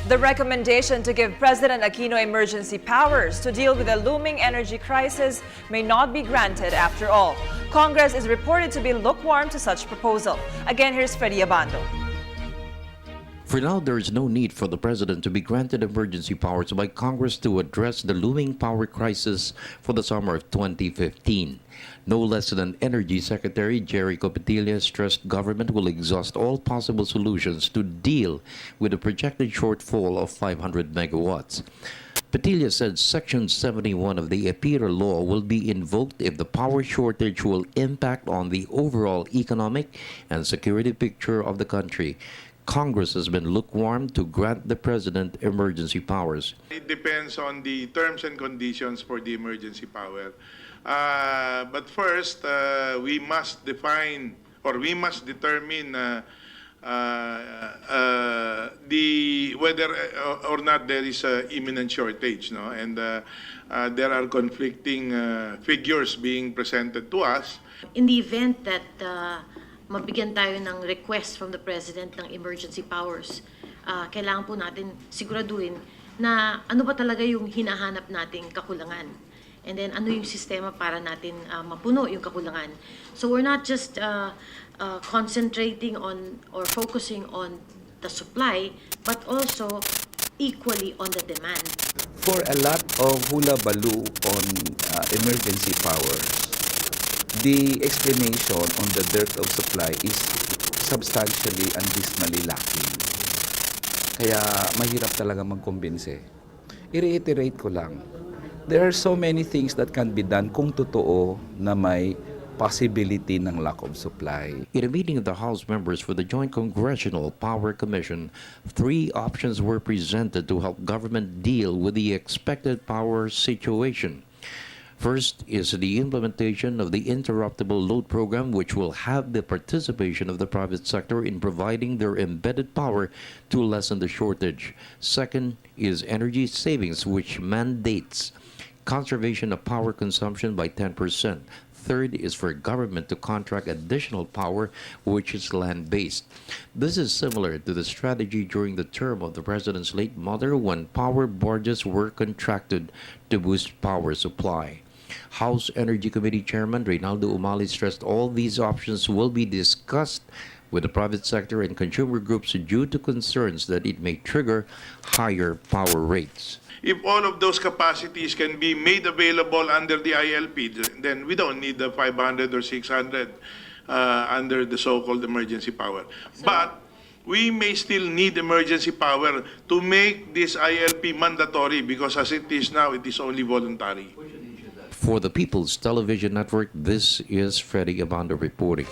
The recommendation to give President Aquino emergency powers to deal with the looming energy crisis may not be granted after all. Congress is reported to be lukewarm to such proposal. Again, here's Freddie Abando. For now, there is no need for the President to be granted emergency powers by Congress to address the looming power crisis for the summer of 2015. No less than Energy Secretary Jericho Petilla stressed government will exhaust all possible solutions to deal with the projected shortfall of 500 megawatts. Petilla said Section 71 of the EPIRA law will be invoked if the power shortage will impact on the overall economic and security picture of the country. Congress has been lukewarm to grant the President emergency powers. It depends on the terms and conditions for the emergency power. But first, we must define or we must determine whether or not there is an imminent shortage, no? And there are conflicting figures being presented to us. In the event that mabigyan tayo ng request from the President ng emergency powers, kailangan po natin siguraduhin na ano ba talaga yung hinahanap nating kakulangan. And then ano yung sistema para natin mapuno yung kakulangan. So we're not just concentrating on or focusing on the supply, but also equally on the demand. For a lot of hula-baloo on emergency powers, the explanation on the dearth of supply is substantially and dismally lacking. Kaya mahirap talaga magkumbinse. I-reiterate ko lang, there are so many things that can be done kung totoo na may possibility ng lack of supply. In a meeting of the House members for the Joint Congressional Power Commission, 3 options were presented to help government deal with the expected power situation. First is the implementation of the interruptible load program, which will have the participation of the private sector in providing their embedded power to lessen the shortage. Second is energy savings, which mandates conservation of power consumption by 10%. Third is for government to contract additional power, which is land-based. This is similar to the strategy during the term of the President's late mother when power barges were contracted to boost power supply. House Energy Committee Chairman Reynaldo Umali stressed all these options will be discussed with the private sector and consumer groups due to concerns that it may trigger higher power rates. If all of those capacities can be made available under the ILP, then we don't need the 500 or 600 under the so-called emergency power. But we may still need emergency power to make this ILP mandatory because as it is now, it is only voluntary. For the People's Television Network, this is Freddie Abando reporting.